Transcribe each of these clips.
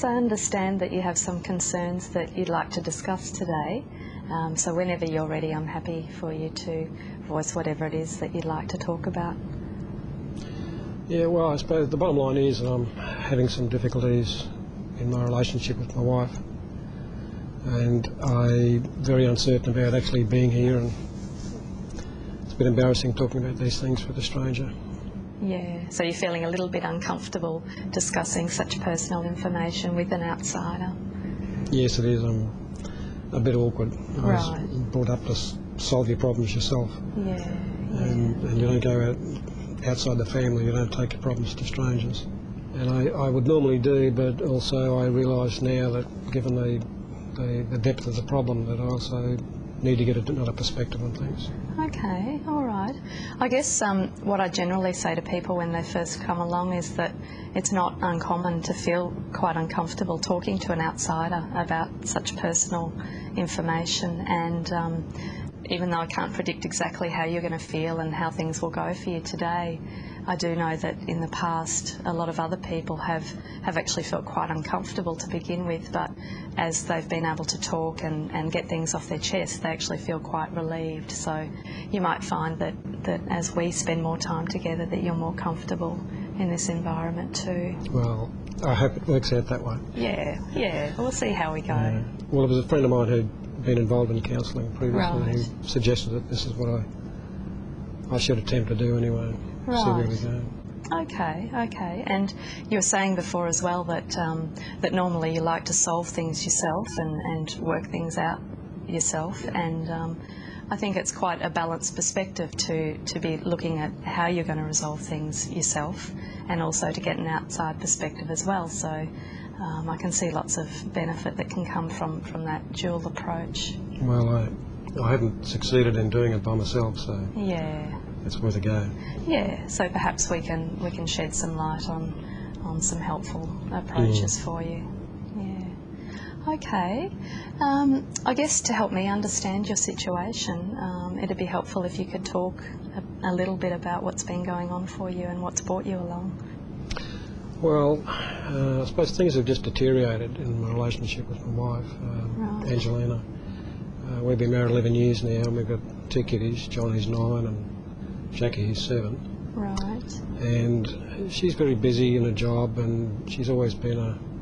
Alex, I understand that you have some concerns that you'd like to discuss today. So whenever you're ready, I'm happy for you to voice whatever it is that you'd like to talk about. Yeah, well, I suppose the bottom line is that I'm having some difficulties in my relationship with my wife, and I'm very uncertain about actually being here, and it's a bit embarrassing talking about these things with a stranger. Yeah, so you're feeling a little bit uncomfortable discussing such personal information with an outsider? Yes, it is. I'm a bit awkward. I was brought up to solve your problems yourself. Yeah. And you don't go outside the family, you don't take your problems to strangers. And I would normally do, but also I realise now that given the depth of the problem, that I also need to get another perspective on things. Okay, all right. I guess what I generally say to people when they first come along is that it's not uncommon to feel quite uncomfortable talking to an outsider about such personal information, and even though I can't predict exactly how you're going to feel and how things will go for you today, I do know that in the past a lot of other people have actually felt quite uncomfortable to begin with, but as they've been able to talk and get things off their chest, they actually feel quite relieved. So you might find that as we spend more time together, that you're more comfortable in this environment too. Well, I hope it works out that way. Yeah, we'll see how we go. Yeah. Well, it was a friend of mine who'd been involved in counselling previously who suggested that this is what I should attempt to do anyway. Right. See where we go. Okay. And you were saying before as well that that normally you like to solve things yourself and work things out yourself, and I think it's quite a balanced perspective to be looking at how you're going to resolve things yourself, and also to get an outside perspective as well. So I can see lots of benefit that can come from that dual approach. Well, I haven't succeeded in doing it by myself, so yeah, it's worth a go. Yeah, so perhaps we can shed some light on some helpful approaches for you. Yeah. Okay. I guess to help me understand your situation, it'd be helpful if you could talk a little bit about what's been going on for you and what's brought you along. Well, I suppose things have just deteriorated in my relationship with my wife, Angelina. We've been married 11 years now, and we've got two kiddies, John who's 9 and Jackie who's 7. Right. And she's very busy in her job, and she's always been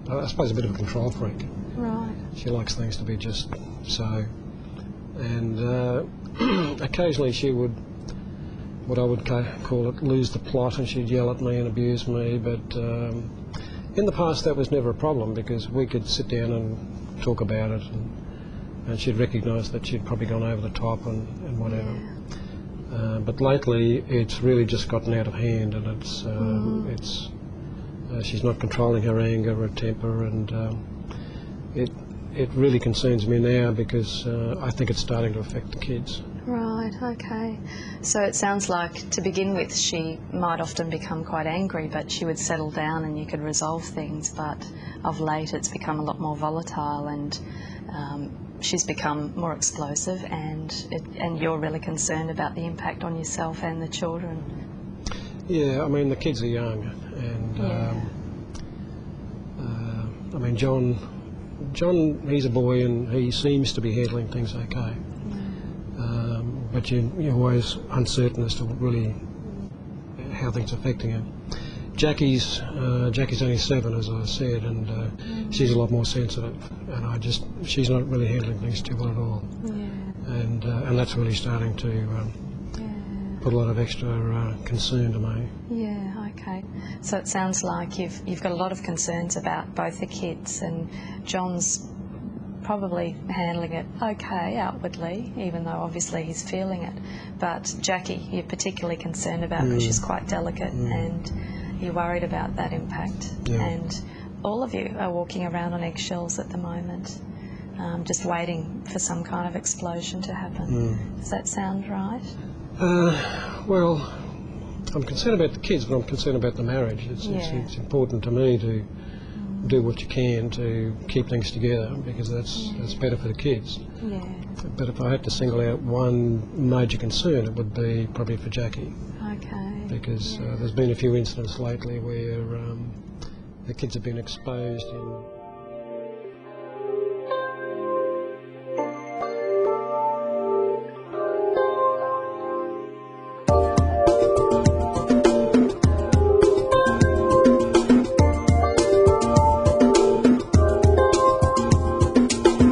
I suppose a bit of a control freak. Right. She likes things to be just so. And occasionally she would, what I would call it, lose the plot, and she'd yell at me and abuse me, but in the past that was never a problem because we could sit down and talk about it, and she'd recognise that she'd probably gone over the top and whatever. Yeah. But lately it's really just gotten out of hand, and it's she's not controlling her anger or temper, and it really concerns me now because I think it's starting to affect the kids. Right, okay. So it sounds like to begin with she might often become quite angry, but she would settle down and you could resolve things, but of late it's become a lot more volatile, and she's become more explosive, and you're really concerned about the impact on yourself and the children. Yeah, I mean the kids are young, and I mean John, he's a boy and he seems to be handling things okay, but you're always uncertain as to really how things are affecting him. Jackie's only 7, as I said, and she's a lot more sensitive, and she's not really handling things too well at all. Yeah. And that's really starting to put a lot of extra concern to me. Yeah, okay. So it sounds like you've got a lot of concerns about both the kids, and John's probably handling it okay outwardly, even though obviously he's feeling it. But Jackie, you're particularly concerned about because she's quite delicate, and you're worried about that impact. Yeah. And all of you are walking around on eggshells at the moment, just waiting for some kind of explosion to happen. Does that sound right? Well, I'm concerned about the kids, but I'm concerned about the marriage. It's important to me to do what you can to keep things together, because that's better for the kids. Yeah. But if I had to single out one major concern, it would be probably for Jackie. Okay. Because there's been a few incidents lately where the kids have been exposed in